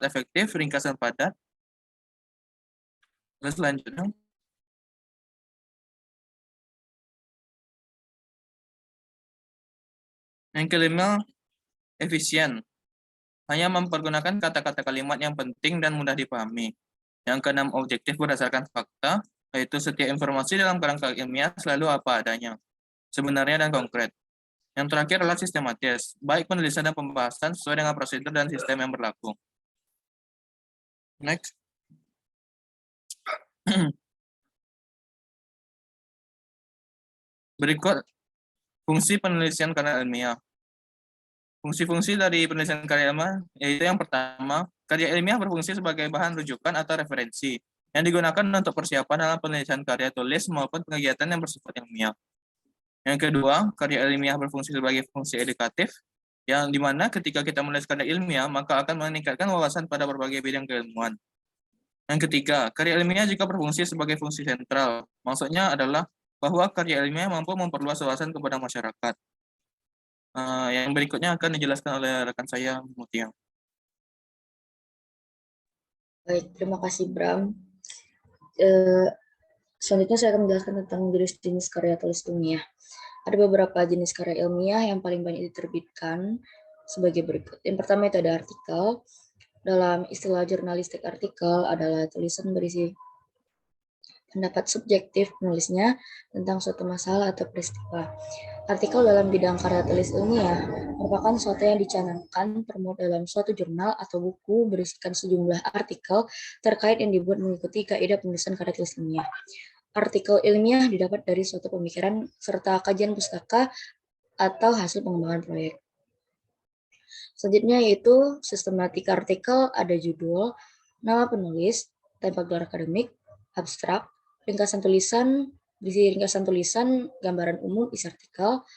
efektif, ringkasan padat. Terus selanjutnya, yang kelima, efisien. Hanya mempergunakan kata-kata kalimat yang penting dan mudah dipahami. Yang keenam, objektif berdasarkan fakta, yaitu setiap informasi dalam kerangka ilmiah selalu apa adanya, sebenarnya dan konkret. Yang terakhir adalah sistematis, baik penulisan dan pembahasan sesuai dengan prosedur dan sistem yang berlaku. Next. Berikut fungsi penelitian karya ilmiah. Fungsi-fungsi dari penelitian karya ilmiah yaitu yang pertama, karya ilmiah berfungsi sebagai bahan rujukan atau referensi yang digunakan untuk persiapan dalam penelitian karya tulis maupun kegiatan yang bersifat ilmiah. Yang kedua, karya ilmiah berfungsi sebagai fungsi edukatif, yang dimana ketika kita menulis karya ilmiah, maka akan meningkatkan wawasan pada berbagai bidang keilmuan. Yang ketiga, karya ilmiah juga berfungsi sebagai fungsi sentral. Maksudnya adalah bahwa karya ilmiah mampu memperluas wawasan kepada masyarakat. Yang berikutnya akan dijelaskan oleh rekan saya, Mutia. Baik, terima kasih Bram. Selanjutnya saya akan menjelaskan tentang jenis-jenis karya tulis ilmiah. Ada beberapa jenis karya ilmiah yang paling banyak diterbitkan sebagai berikut. Yang pertama itu ada artikel. Dalam istilah jurnalistik, artikel adalah tulisan berisi pendapat subjektif penulisnya tentang suatu masalah atau peristiwa. Artikel dalam bidang karya tulis ilmiah merupakan sesuatu yang dicanangkan termuat dalam suatu jurnal atau buku berisikan sejumlah artikel terkait yang dibuat mengikuti kaidah penulisan karya tulis ilmiah. Artikel ilmiah didapat dari suatu pemikiran serta kajian pustaka atau hasil pengembangan proyek. Selanjutnya yaitu sistematika artikel, ada judul, nama penulis, tempat gelar akademik, abstrak, ringkasan tulisan, berisi ringkasan tulisan, gambaran umum isi artikel,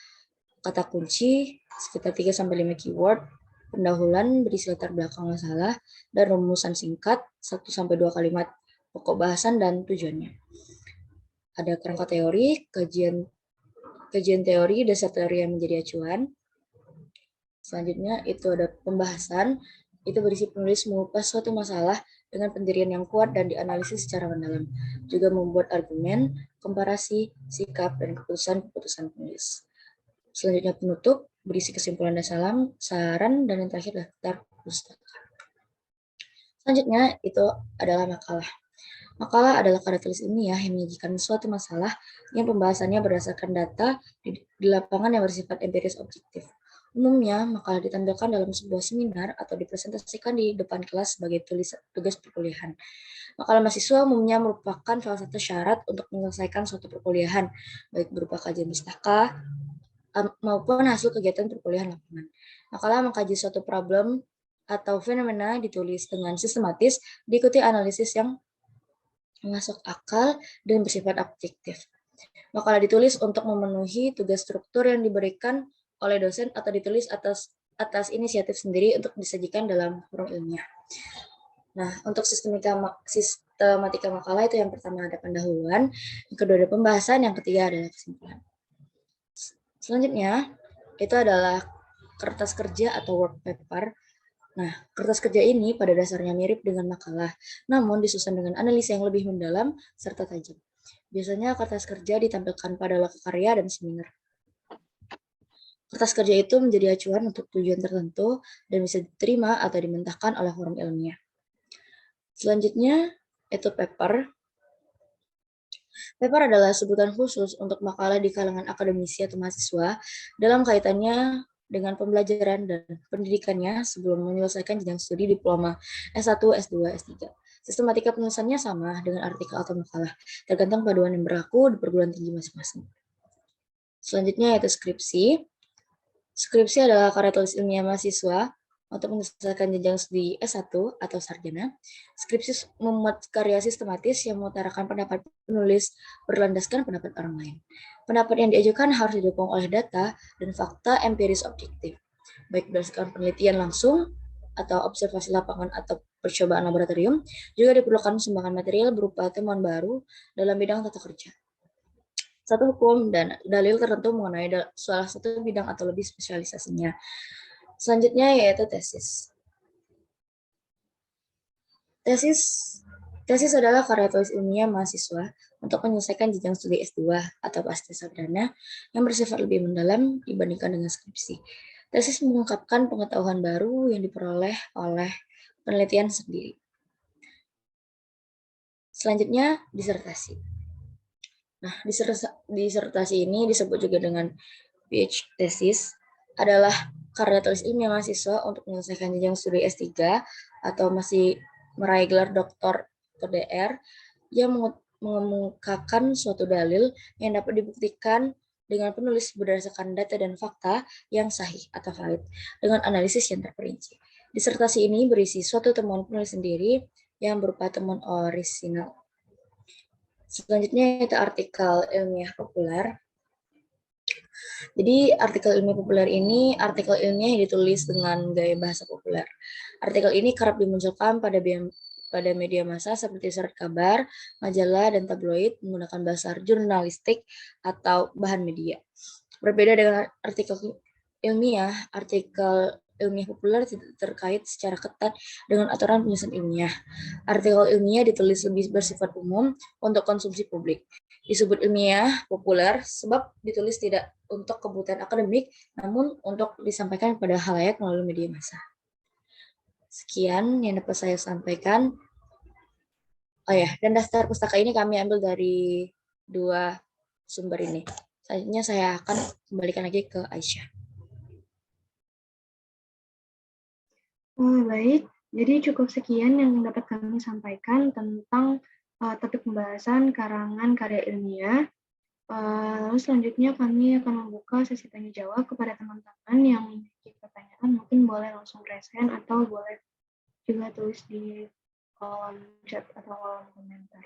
kata kunci, sekitar 3-5 keyword, pendahuluan berisi latar belakang masalah, dan rumusan singkat, 1-2 kalimat pokok bahasan dan tujuannya. Ada kerangka teori, kajian teori, dasar teori yang menjadi acuan. Selanjutnya itu ada pembahasan, itu berisi penulis mengupas suatu masalah dengan pendirian yang kuat dan dianalisis secara mendalam. Juga membuat argumen, komparasi, sikap, dan keputusan-keputusan penulis. Selanjutnya penutup, berisi kesimpulan dan saran, dan yang terakhir daftar pustaka. Selanjutnya itu adalah makalah. Makalah adalah karya tulis ilmiah yang menyajikan suatu masalah yang pembahasannya berdasarkan data di lapangan yang bersifat empiris objektif. Umumnya, makalah ditampilkan dalam sebuah seminar atau dipresentasikan di depan kelas sebagai tugas perkuliahan. Makalah mahasiswa umumnya merupakan salah satu syarat untuk menyelesaikan suatu perkuliahan, baik berupa kajian pustaka maupun hasil kegiatan perkuliahan lapangan. Makalah mengkaji suatu problem atau fenomena ditulis dengan sistematis, diikuti analisis yang masuk akal dan bersifat objektif. Makalah ditulis untuk memenuhi tugas struktur yang diberikan oleh dosen atau ditulis atas inisiatif sendiri untuk disajikan dalam forum ilmiah. Nah, untuk sistematika makalah itu yang pertama ada pendahuluan, yang kedua ada pembahasan, yang ketiga adalah kesimpulan. Selanjutnya, itu adalah kertas kerja atau work paper. Nah, kertas kerja ini pada dasarnya mirip dengan makalah, namun disusun dengan analisa yang lebih mendalam serta tajam. Biasanya kertas kerja ditampilkan pada lokakarya dan seminar. Kertas kerja itu menjadi acuan untuk tujuan tertentu dan bisa diterima atau dimentahkan oleh forum ilmiah. Selanjutnya, itu paper. Paper adalah sebutan khusus untuk makalah di kalangan akademisi atau mahasiswa dalam kaitannya dengan pembelajaran dan pendidikannya sebelum menyelesaikan jenjang studi diploma S1, S2, S3. Sistematika penulisannya sama dengan artikel atau makalah, tergantung paduan yang berlaku di perguruan tinggi masing-masing. Selanjutnya yaitu skripsi. Skripsi adalah karya tulis ilmiah mahasiswa untuk menyelesaikan jenjang studi S1 atau sarjana. Skripsi memuat karya sistematis yang mengutarakan pendapat penulis berlandaskan pendapat orang lain. Pendapat yang diajukan harus didukung oleh data dan fakta empiris objektif, baik berdasarkan penelitian langsung atau observasi lapangan atau percobaan laboratorium. Juga diperlukan sumbangan material berupa temuan baru dalam bidang tata kerja, satu hukum, dan dalil tertentu mengenai salah satu bidang atau lebih spesialisasinya. Selanjutnya yaitu tesis. Tesis tesis adalah karya tulis ilmiah mahasiswa untuk menyelesaikan jenjang studi S2 atau pasca sarjana yang bersifat lebih mendalam dibandingkan dengan skripsi. Tesis mengungkapkan pengetahuan baru yang diperoleh oleh penelitian sendiri. Selanjutnya, disertasi. Nah, disertasi ini disebut juga dengan PhD thesis, adalah karya tulis ilmiah mahasiswa untuk menyelesaikan jenjang studi S3 atau masih meraih gelar doktor atau DR yang mengemukakan suatu dalil yang dapat dibuktikan dengan penulis berdasarkan data dan fakta yang sahih atau valid dengan analisis yang terperinci. Disertasi ini berisi suatu temuan penulis sendiri yang berupa temuan orisinal. Selanjutnya itu artikel ilmiah populer. Jadi artikel ilmiah populer ini artikel ilmiah yang ditulis dengan gaya bahasa populer. Artikel ini kerap dimunculkan pada media massa seperti surat kabar, majalah, dan tabloid menggunakan bahasa jurnalistik atau bahan media. Berbeda dengan artikel ilmiah, artikel ilmiah populer tidak terkait secara ketat dengan aturan penyusunan ilmiah. Artikel ilmiah ditulis lebih bersifat umum untuk konsumsi publik. Disebut ilmiah populer sebab ditulis tidak untuk kebutuhan akademik, namun untuk disampaikan kepada khalayak melalui media massa. Sekian yang dapat saya sampaikan. Oh ya, dan daftar pustaka ini kami ambil dari 2 sumber ini. Selanjutnya saya akan kembalikan lagi ke Aisyah. Baik, jadi cukup sekian yang dapat kami sampaikan tentang topik pembahasan karangan karya ilmiah. Lalu selanjutnya kami akan membuka sesi tanya jawab kepada teman-teman yang memiliki pertanyaan, mungkin boleh langsung raise hand atau boleh juga tulis di kolom chat atau kolom komentar.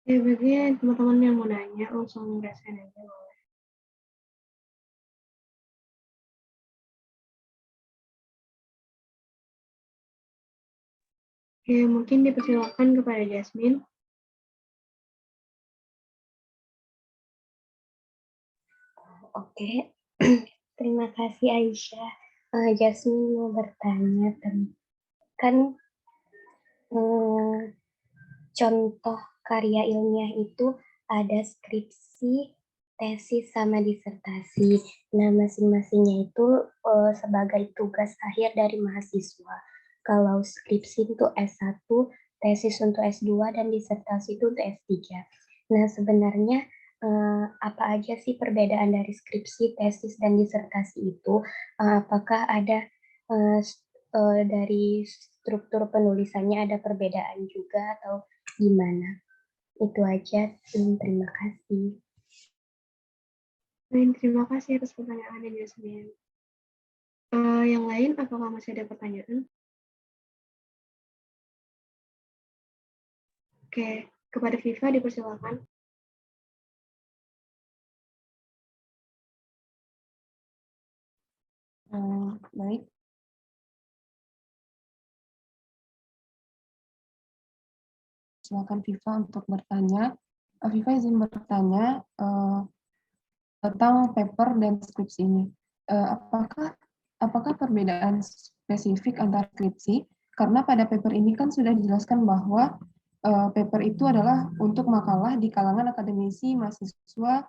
Ya, bagi teman-teman yang mau nanya, langsung rasain aja. Oke, mungkin dipersilakan kepada Jasmine. Oke, terima kasih Aisyah. Jasmine mau bertanya kan eh, contoh karya ilmiah itu ada skripsi, tesis, sama disertasi. Nah, masing-masingnya itu sebagai tugas akhir dari mahasiswa. Kalau skripsi itu S1, tesis untuk S2, dan disertasi itu untuk S3. Nah, sebenarnya apa aja sih perbedaan dari skripsi, tesis, dan disertasi itu? Apakah ada eh, dari struktur penulisannya ada perbedaan juga atau gimana? Itu aja, terima kasih. Terima kasih atas pertanyaannya, Jasmine. Yang lain, apakah masih ada pertanyaan? Oke, kepada Viva dipersilakan. Baik. Silakan Viva untuk bertanya. Viva izin bertanya tentang paper dan skripsi ini. Apakah perbedaan spesifik antara skripsi? Karena pada paper ini kan sudah dijelaskan bahwa paper itu adalah untuk makalah di kalangan akademisi, mahasiswa,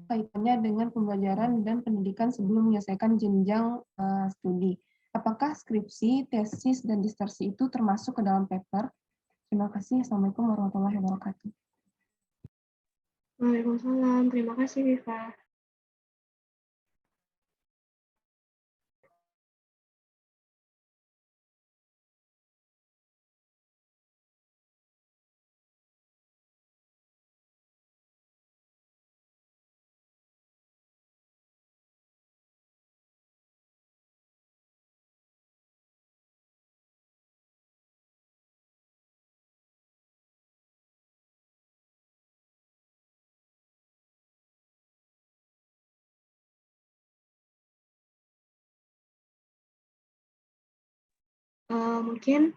kaitannya dengan pembelajaran dan pendidikan sebelum menyelesaikan jenjang studi. Apakah skripsi, tesis, dan disertasi itu termasuk ke dalam paper? Terima kasih. Assalamualaikum warahmatullahi wabarakatuh. Waalaikumsalam. Terima kasih, Viva. Mungkin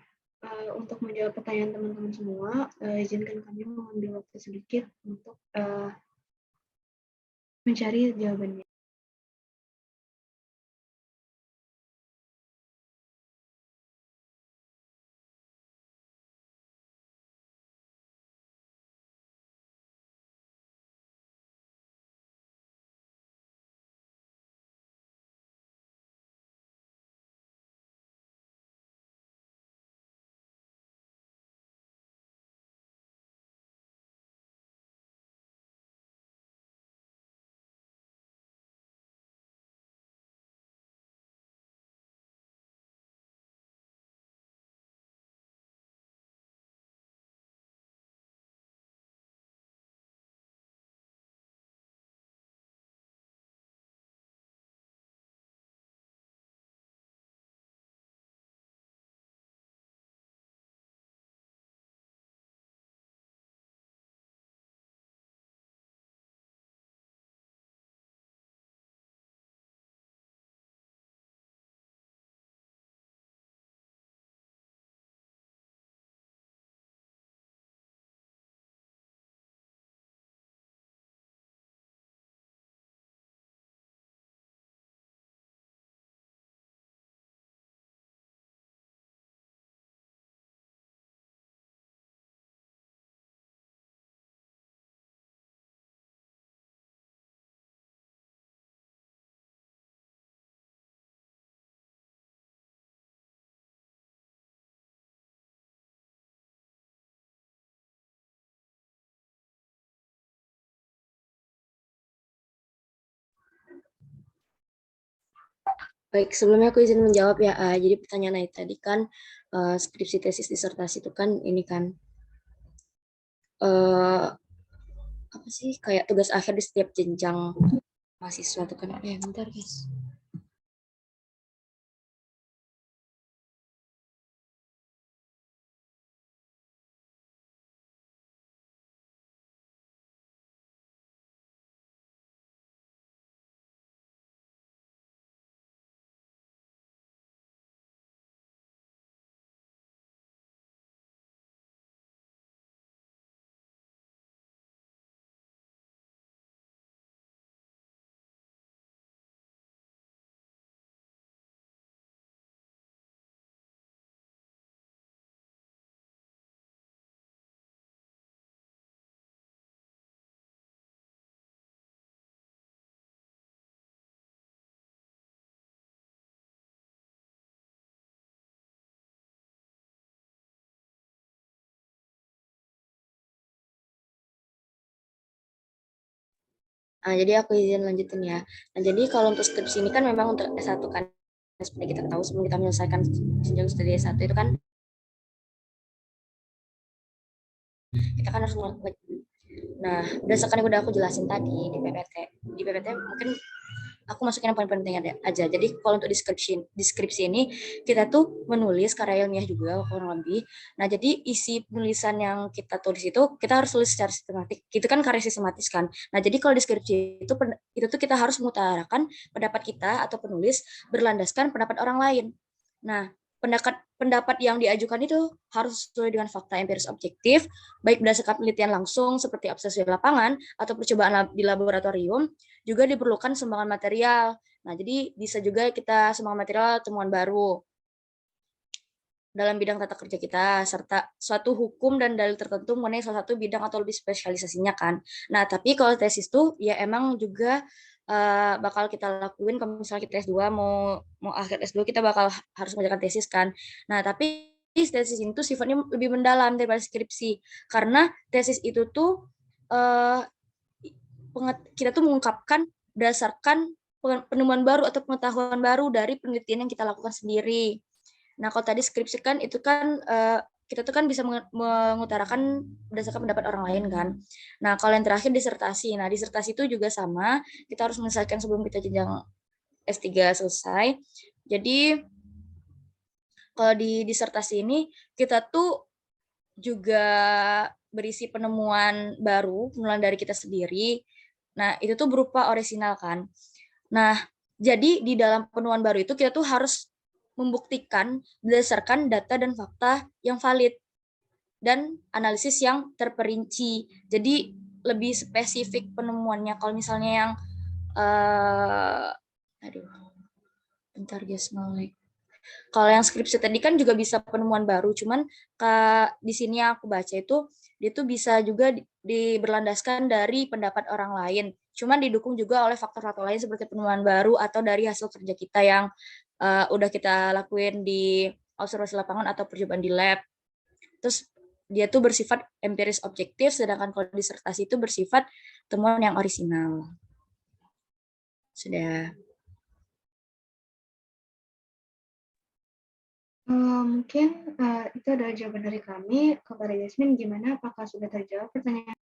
untuk menjawab pertanyaan teman-teman semua, izinkan kami mengambil waktu sedikit untuk mencari jawabannya. Baik, sebelumnya aku izin menjawab ya. Jadi pertanyaan Ait tadi kan skripsi, tesis, disertasi itu kan ini kan apa sih kayak tugas akhir di setiap jenjang mahasiswa itu kan. Bentar guys. Nah, jadi aku izin lanjutin ya. Nah, jadi kalau untuk skripsi ini kan memang untuk S1 kan, seperti kita tahu sebelum kita menyelesaikan jenjang studi S1 itu kan kita kan harus melakukan. Nah, berdasarkan yang udah aku jelasin tadi di PPT mungkin aku masukin yang paling penting aja. Jadi kalau untuk deskripsi ini kita tuh menulis karya ilmiah juga kurang lebih. Nah, jadi isi penulisan yang kita tulis itu kita harus tulis secara sistematik. Itu kan karya sistematis kan. Nah, jadi kalau deskripsi itu tuh kita harus mengutarakan pendapat kita atau penulis berlandaskan pendapat orang lain. Nah, pendapat yang diajukan itu harus sesuai dengan fakta empiris objektif, baik berdasarkan penelitian langsung seperti observasi lapangan atau percobaan di laboratorium, juga diperlukan sumbangan material. Nah, jadi bisa juga kita sumbangan material temuan baru dalam bidang tata kerja kita, serta suatu hukum dan dalil tertentu mengenai salah satu bidang atau lebih spesialisasinya kan. Nah, tapi kalau tesis tuh ya emang juga bakal kita lakuin kalau misalnya kita S2, mau akhir S2 kita bakal harus mengerjakan tesis kan. Nah, tapi tesis ini tuh sifatnya lebih mendalam daripada skripsi, karena tesis itu tuh kita tuh mengungkapkan berdasarkan penemuan baru atau pengetahuan baru dari penelitian yang kita lakukan sendiri. Nah, kalau tadi skripsi kan itu kan kita tuh kan bisa mengutarakan berdasarkan pendapat orang lain kan. Nah, kalau yang terakhir disertasi. Nah, disertasi itu juga sama, kita harus menyelesaikan sebelum kita jenjang S3 selesai. Jadi kalau di disertasi ini kita tuh juga berisi penemuan baru, penemuan dari kita sendiri. Nah, itu tuh berupa orisinal kan. Nah, jadi di dalam penemuan baru itu kita tuh harus membuktikan berdasarkan data dan fakta yang valid dan analisis yang terperinci. Jadi lebih spesifik penemuannya. Kalau misalnya yang bentar guys, Malik. Kalau yang skripsi tadi kan juga bisa penemuan baru, cuman di sini yang aku baca itu dia tuh bisa juga berlandaskan dari pendapat orang lain, cuman didukung juga oleh faktor-faktor lain seperti penemuan baru atau dari hasil kerja kita yang udah kita lakuin di observasi lapangan atau percobaan di lab. Terus dia tuh bersifat empiris objektif, sedangkan kalau disertasi itu bersifat temuan yang orisinal. Sudah. Mungkin itu adalah jawaban dari kami. Kepada Yasmin, gimana? Apakah sudah terjawab pertanyaan?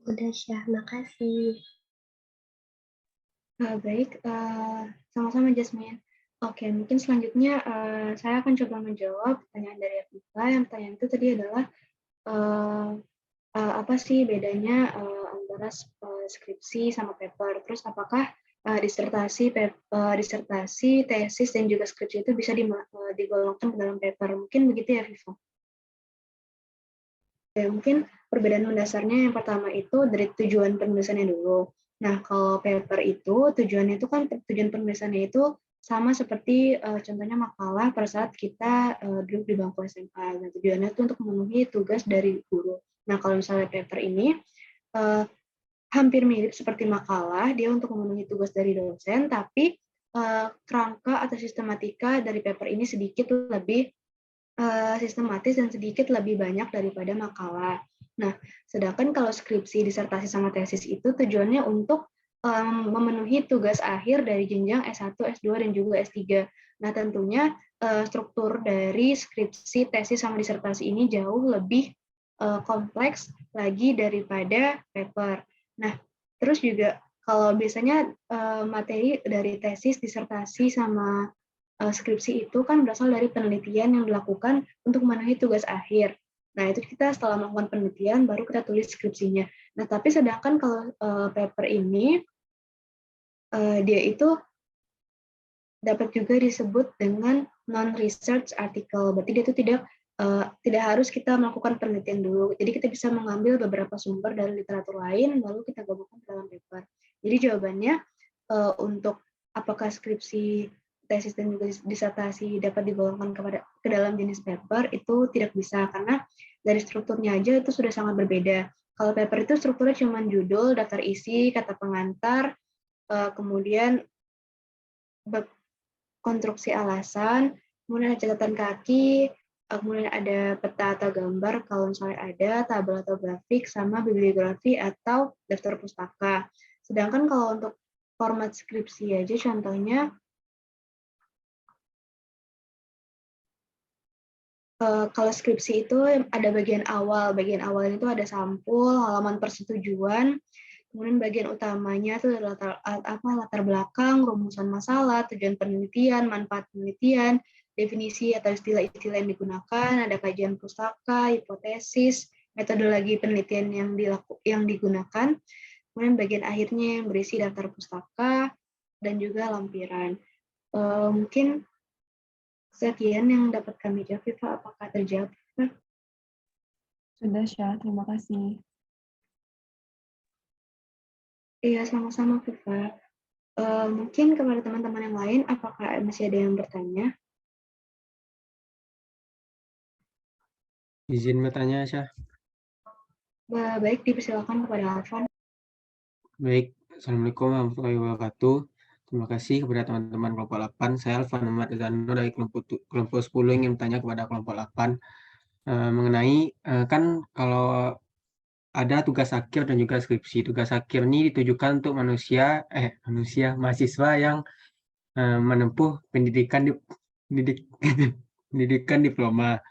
Udah, Syah. Makasih. Baik, sama-sama Jasmine. Oke, mungkin selanjutnya saya akan coba menjawab pertanyaan dari Afifah. Yang pertanyaan itu tadi adalah apa sih bedanya antara skripsi sama paper? Terus apakah disertasi, tesis, dan juga skripsi itu bisa digolongkan ke dalam paper? Mungkin begitu ya, Viva? Ya, mungkin perbedaan mendasarnya yang pertama itu dari tujuan penulisannya dulu. Nah, kalau paper itu tujuan penulisannya itu sama seperti contohnya makalah pada saat kita duduk di bangku SMA. Nah, tujuannya itu untuk memenuhi tugas dari guru. Nah, kalau misalnya paper ini hampir mirip seperti makalah, dia untuk memenuhi tugas dari dosen, tapi kerangka atau sistematika dari paper ini sedikit lebih sistematis dan sedikit lebih banyak daripada makalah. Nah, sedangkan kalau skripsi, disertasi, sama tesis itu tujuannya untuk memenuhi tugas akhir dari jenjang S1, S2, dan juga S3. Nah, tentunya struktur dari skripsi, tesis, sama disertasi ini jauh lebih kompleks lagi daripada paper. Nah, terus juga kalau biasanya materi dari tesis, disertasi, sama skripsi itu kan berasal dari penelitian yang dilakukan untuk memenuhi tugas akhir. Nah, itu kita setelah melakukan penelitian, baru kita tulis skripsinya. Nah, tapi sedangkan kalau paper ini, dia itu dapat juga disebut dengan non-research article. Berarti dia itu tidak harus kita melakukan penelitian dulu. Jadi kita bisa mengambil beberapa sumber dari literatur lain, lalu kita gabungkan ke dalam paper. Jadi jawabannya untuk apakah skripsi, tesis, dan juga disertasi dapat digolongkan ke dalam jenis paper itu tidak bisa, karena dari strukturnya aja itu sudah sangat berbeda. Kalau paper itu strukturnya cuma judul, daftar isi, kata pengantar, kemudian konstruksi alasan, kemudian catatan kaki, kemudian ada peta atau gambar kalau misalnya ada, tabel atau grafik, sama bibliografi atau daftar pustaka. Sedangkan kalau untuk format skripsi aja contohnya, kalau skripsi itu ada bagian awal itu ada sampul, halaman persetujuan, kemudian bagian utamanya itu latar belakang, rumusan masalah, tujuan penelitian, manfaat penelitian, definisi atau istilah-istilah yang digunakan, ada kajian pustaka, hipotesis, metodologi penelitian yang digunakan, kemudian bagian akhirnya yang berisi daftar pustaka dan juga lampiran. Mungkin sekian yang dapat kami jawab, Viva. Apakah terjawab? Sudah, Syah. Terima kasih. Iya, sama-sama, Viva. Mungkin kepada teman-teman yang lain, apakah masih ada yang bertanya? Izin bertanya, Syah. Baik, dipersilakan kepada Alvan. Baik, Assalamualaikum warahmatullahi wabarakatuh. Terima kasih kepada teman-teman kelompok 8. Saya Alvan Ahmad Zano dari kelompok 10 ingin bertanya kepada kelompok 8 mengenai kan kalau ada tugas akhir dan juga skripsi. Tugas akhir ini ditujukan untuk mahasiswa yang menempuh pendidikan pendidikan diploma.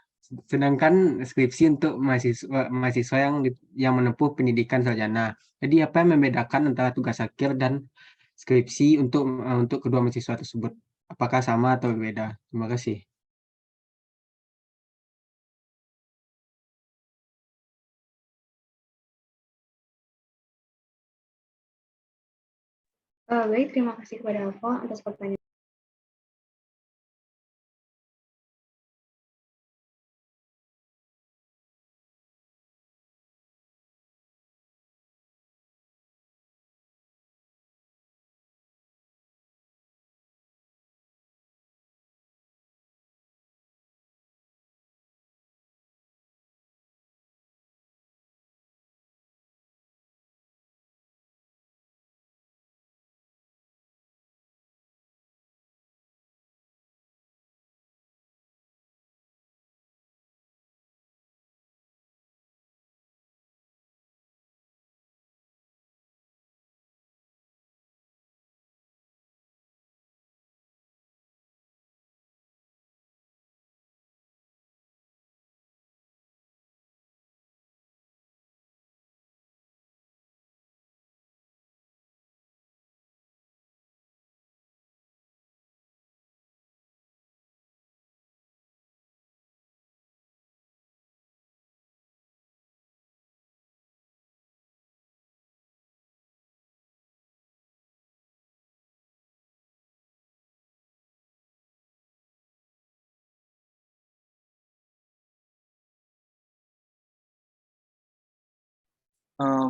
Sedangkan skripsi untuk mahasiswa yang menempuh pendidikan sarjana. Jadi apa yang membedakan antara tugas akhir dan skripsi untuk kedua mahasiswa tersebut? Apakah sama atau berbeda? Terima kasih. Baik, terima kasih kepada Alvan atas pertanyaan.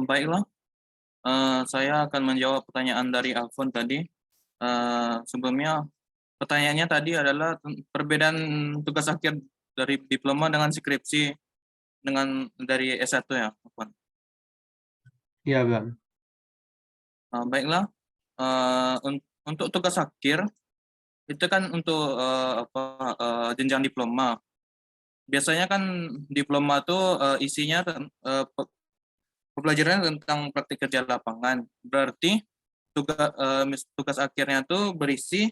Baiklah, saya akan menjawab pertanyaan dari Alfon tadi. Sebelumnya, pertanyaannya tadi adalah perbedaan tugas akhir dari diploma dengan skripsi dari S1 ya, Alfon. Iya, Bang. Baiklah, untuk tugas akhir itu kan untuk jenjang diploma. Biasanya kan diploma tuh isinya pembelajaran tentang praktik kerja lapangan. Berarti tugas akhirnya tuh berisi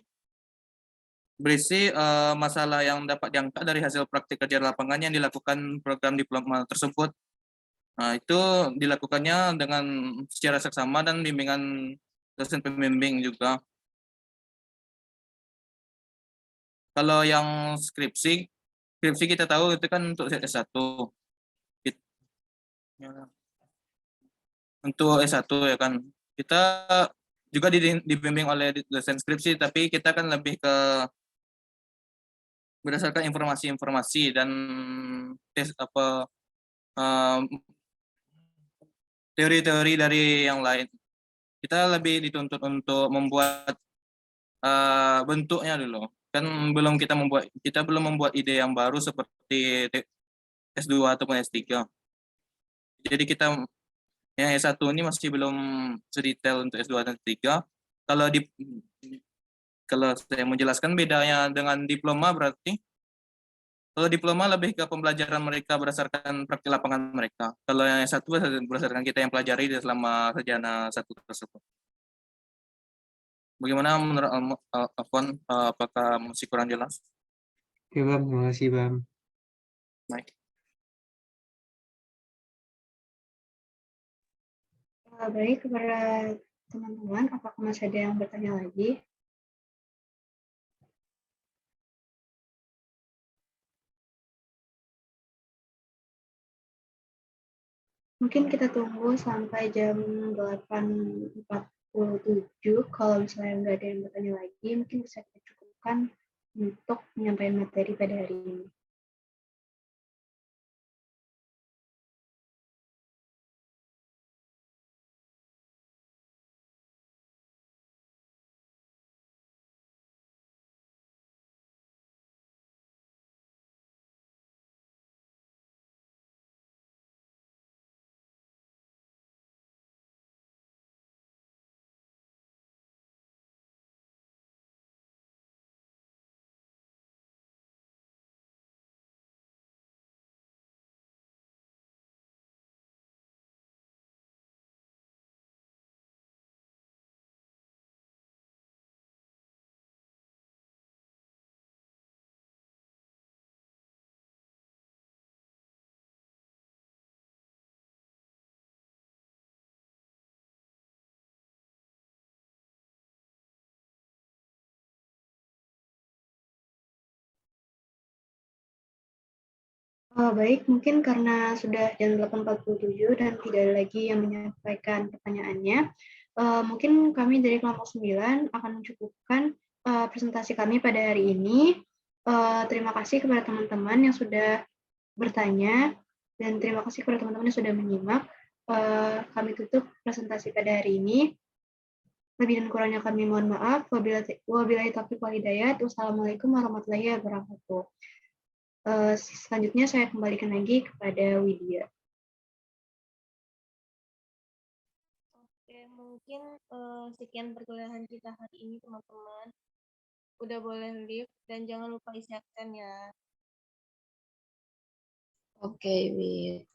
masalah yang dapat diangkat dari hasil praktik kerja lapangan yang dilakukan program diploma tersebut. Nah, itu dilakukannya dengan secara seksama dan bimbingan dosen pembimbing juga. Kalau yang skripsi kita tahu itu kan untuk S1. Untuk S1 ya kan, kita juga dibimbing oleh dosen skripsi, tapi kita kan lebih ke berdasarkan informasi-informasi dan teori-teori dari yang lain. Kita lebih dituntut untuk membuat bentuknya dulu. Kan kita belum membuat ide yang baru seperti S2 ataupun S3. Jadi kita yang S1 ini masih belum sedetail untuk S2 dan S3. Kalau saya menjelaskan bedanya dengan diploma berarti Kalau diploma lebih ke pembelajaran mereka berdasarkan praktik lapangan mereka. Kalau yang S1 berdasarkan kita yang pelajari selama sarjana satu tersebut. Bagaimana menurut Afwan, apakah masih kurang jelas? Oke, Bang. Terima kasih, Bang. Baik. Baik, kepada teman-teman, apakah masih ada yang bertanya lagi? Mungkin kita tunggu sampai jam 8.47. Kalau misalnya nggak ada yang bertanya lagi, mungkin bisa kita cukupkan untuk menyampaikan materi pada hari ini. Baik, mungkin karena sudah jam 8.47 dan tidak ada lagi yang menyampaikan pertanyaannya, mungkin kami dari kelompok 9 akan mencukupkan presentasi kami pada hari ini. Terima kasih kepada teman-teman yang sudah bertanya, dan terima kasih kepada teman-teman yang sudah menyimak. Kami tutup presentasi pada hari ini. Lebih dan kurangnya kami mohon maaf. Wabillahi taufiq wal hidayah. Wassalamualaikum warahmatullahi wabarakatuh. Selanjutnya saya kembalikan lagi kepada Widya. Oke, mungkin sekian perkuliahan kita hari ini, teman-teman. Udah boleh live dan jangan lupa isi absen ya. Oke, Wid.